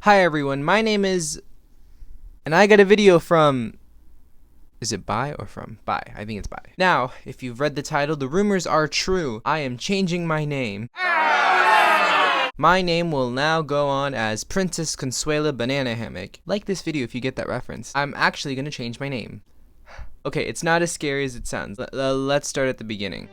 Hi everyone, my name is, and I got a video from, is it by or from? By, I think it's by. Now, if you've read the title, the rumors are true. I am changing my name. My name will now go on as Princess Consuela Banana Hammock. Like this video if you get that reference. I'm actually gonna change my name. Okay, it's not as scary as it sounds. Let's start at the beginning.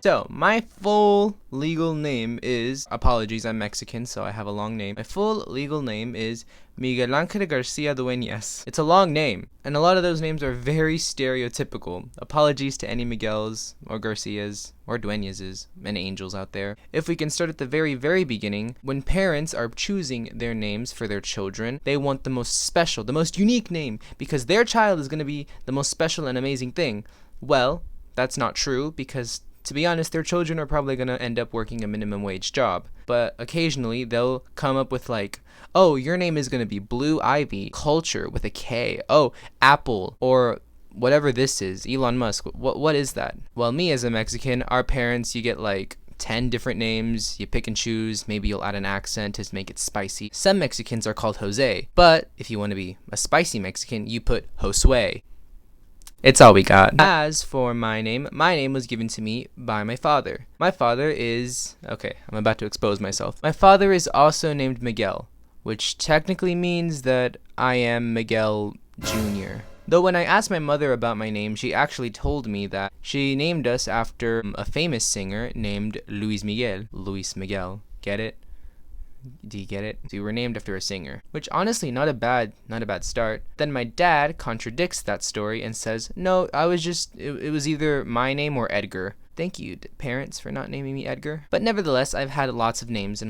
So, my full legal name is, apologies, I'm Mexican, so I have a long name. My full legal name is Miguel Ángel García Dueñas. It's a long name, and a lot of those names are very stereotypical. Apologies to any Miguels, or Garcias, or Dueñases, and angels out there. If we can start at the very, very beginning, when parents are choosing their names for their children, they want the most special, the most unique name, because their child is going to be the most special and amazing thing. Well, that's not true, because to be honest, their children are probably going to end up working a minimum wage job. But occasionally, they'll come up with like, oh, your name is going to be Blue Ivy, Culture with a K. Oh, Apple, or whatever this is, Elon Musk. What is that? Well, me as a Mexican, our parents, you get like 10 different names, you pick and choose, maybe you'll add an accent to make it spicy. Some Mexicans are called Jose, but if you want to be a spicy Mexican, you put Josue. It's all we got. As for my name was given to me by my father. My father is, okay, I'm about to expose myself. My father is also named Miguel, which technically means that I am Miguel Jr. Though when I asked my mother about my name, she actually told me that she named us after a famous singer named Luis Miguel. Luis Miguel. Get it? Do you get it? So we were named after a singer, which honestly not a bad start. Then my dad contradicts that story and says, no, it was either my name or Edgar. Thank you, parents, for not naming me Edgar. But nevertheless, I've had lots of names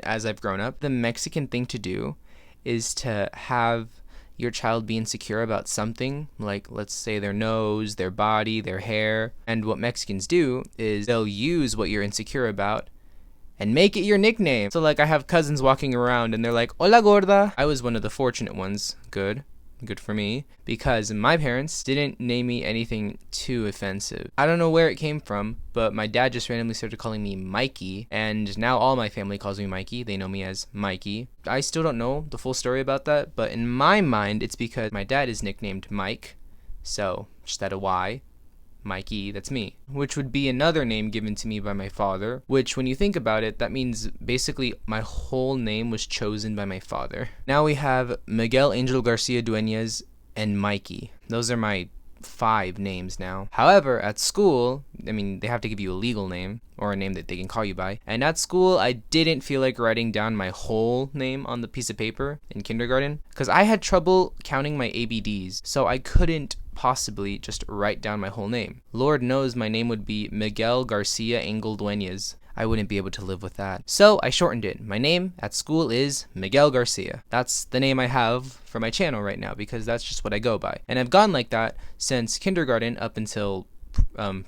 as I've grown up. The Mexican thing to do is to have your child be insecure about something, like let's say their nose, their body, their hair. And what Mexicans do is they'll use what you're insecure about and make it your nickname. So like I have cousins walking around and they're like, hola gorda. I was one of the fortunate ones. Good for me, because my parents didn't name me anything too offensive. I don't know where it came from, but my dad just randomly started calling me Mikey, and now all my family calls me Mikey. They know me as Mikey. I still don't know the full story about that, but in my mind, it's because my dad is nicknamed Mike, so just add a Y. Mikey, that's me, which would be another name given to me by my father, which when you think about it, that means basically my whole name was chosen by my father. Now we have Miguel Angel Garcia Dueñas and Mikey. Those are my 5 names now. However, at school, they have to give you a legal name or a name that they can call you by. And at school, I didn't feel like writing down my whole name on the piece of paper in kindergarten because I had trouble counting my ABDs, so I couldn't possibly just write down my whole name. Lord knows my name would be Miguel Garcia Angel Dueñas. I wouldn't be able to live with that. So I shortened it. My name at school is Miguel Garcia. That's the name I have for my channel right now because that's just what I go by. And I've gone like that since kindergarten up until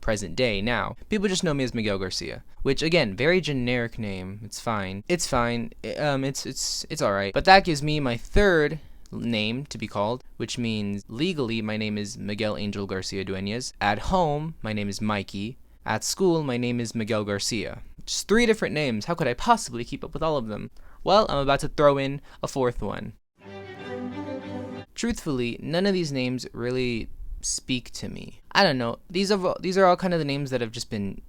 present day now. People just know me as Miguel Garcia, which again, very generic name. It's fine. It's fine. It's all right. But that gives me my 3rd name to be called, which means legally my name is Miguel Angel Garcia Dueñas. At home, my name is Mikey. At school, my name is Miguel Garcia. Just 3 different names. How could I possibly keep up with all of them? Well, I'm about to throw in a 4th one. Truthfully, none of these names really speak to me. I don't know. These are all kind of the names that have just been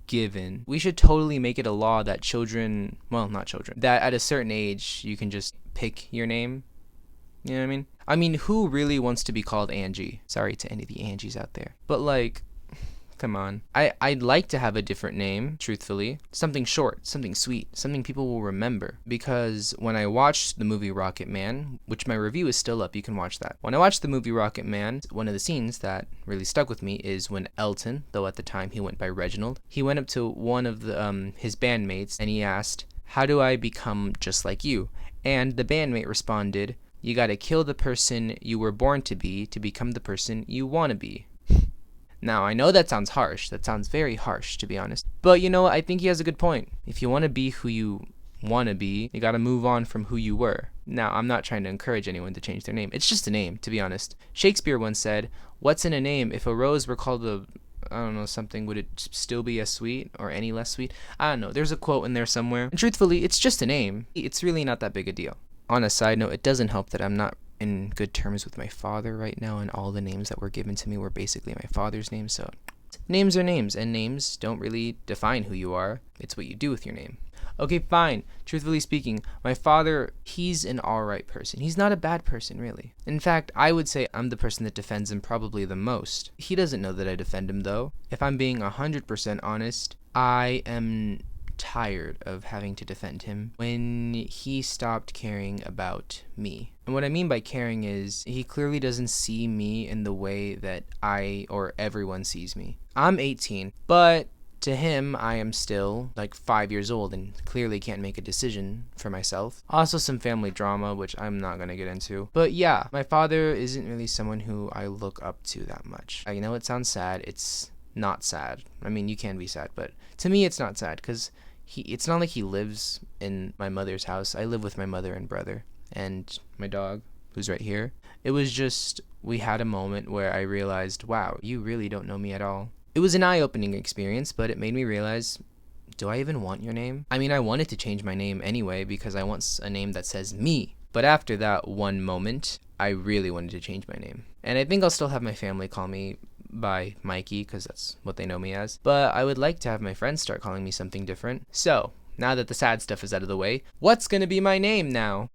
given. We should totally make it a law that that at a certain age you can just pick your name. You know what I mean? I mean, who really wants to be called Angie? Sorry to any of the Angies out there. But like, come on. I'd like to have a different name, truthfully. Something short, something sweet, something people will remember. Because when I watched the movie Rocket Man, which my review is still up, you can watch that. When I watched the movie Rocket Man, one of the scenes that really stuck with me is when Elton, though at the time he went by Reginald, he went up to one of his bandmates and he asked, how do I become just like you? And the bandmate responded, you gotta kill the person you were born to become the person you want to be. Now, I know that sounds harsh. That sounds very harsh, to be honest. But you know what? I think he has a good point. If you want to be who you want to be, you gotta move on from who you were. Now, I'm not trying to encourage anyone to change their name. It's just a name, to be honest. Shakespeare once said, what's in a name? If a rose were called I don't know, something, would it still be as sweet or any less sweet? I don't know. There's a quote in there somewhere. And truthfully, it's just a name. It's really not that big a deal. On a side note, it doesn't help that I'm not in good terms with my father right now, and all the names that were given to me were basically my father's name, so names are names, and names don't really define who you are. It's what you do with your name. Okay, fine. Truthfully speaking, my father, he's an alright person. He's not a bad person, really. In fact, I would say I'm the person that defends him probably the most. He doesn't know that I defend him, though. If I'm being 100% honest, I am tired of having to defend him when he stopped caring about me. And what I mean by caring is he clearly doesn't see me in the way that I or everyone sees me. I'm 18, but to him, I am still like 5 years old and clearly can't make a decision for myself. Also some family drama, which I'm not going to get into. But yeah, my father isn't really someone who I look up to that much. I know it sounds sad. It's not sad. I mean, you can be sad, but to me it's not sad because it's not like he lives in my mother's house. I live with my mother and brother and my dog, who's right here. It was just, we had a moment where I realized, wow, you really don't know me at all. It was an eye-opening experience, but it made me realize, do I even want your name? I mean, I wanted to change my name anyway because I want a name that says me. But after that one moment, I really wanted to change my name. And I think I'll still have my family call me by Mikey because that's what they know me as. But I would like to have my friends start calling me something different. So, now that the sad stuff is out of the way, what's gonna be my name now?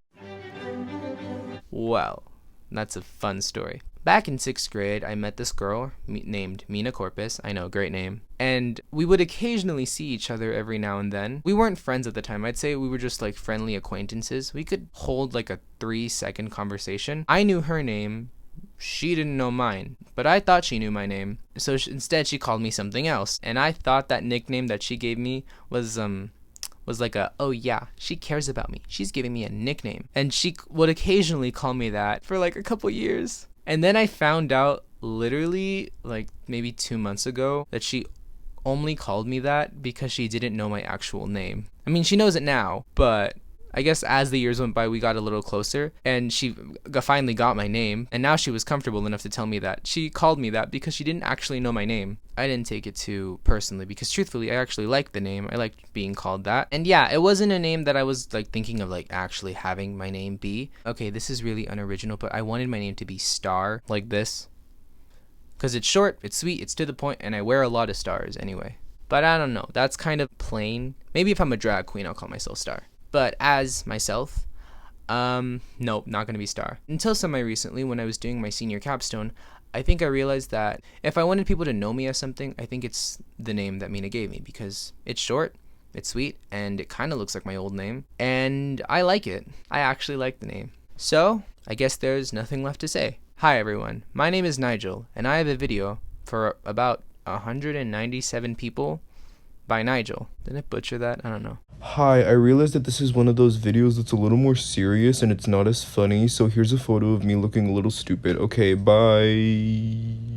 Well, that's a fun story. Back in 6th grade, I met this girl named Mina Corpus. I know, great name. And we would occasionally see each other every now and then. We weren't friends at the time. I'd say we were just like friendly acquaintances. We could hold like a 3-second conversation. I knew her name. She didn't know mine, but I thought she knew my name. So instead she called me something else. And I thought that nickname that she gave me was like oh yeah, she cares about me. She's giving me a nickname. And she would occasionally call me that for like a couple years. And then I found out literally like maybe 2 months ago that she only called me that because she didn't know my actual name. I mean, she knows it now, but I guess as the years went by, we got a little closer, and she finally got my name, and now she was comfortable enough to tell me that. She called me that because she didn't actually know my name. I didn't take it too personally because truthfully, I actually liked the name. I liked being called that. And yeah, it wasn't a name that I was like thinking of like actually having my name be. Okay, this is really unoriginal, but I wanted my name to be Star, like this. Because it's short, it's sweet, it's to the point, and I wear a lot of stars anyway. But I don't know, that's kind of plain. Maybe if I'm a drag queen, I'll call myself Star. But as myself, nope, not gonna be Star. Until semi-recently, when I was doing my senior capstone, I think I realized that if I wanted people to know me as something, I think it's the name that Mina gave me because it's short, it's sweet, and it kind of looks like my old name, and I like it. I actually like the name. So, I guess there's nothing left to say. Hi everyone, my name is Nigel, and I have a video for about 197 people by Nigel. Did I butcher that? I don't know. Hi, I realized that this is one of those videos that's a little more serious and it's not as funny, so here's a photo of me looking a little stupid. Okay, bye.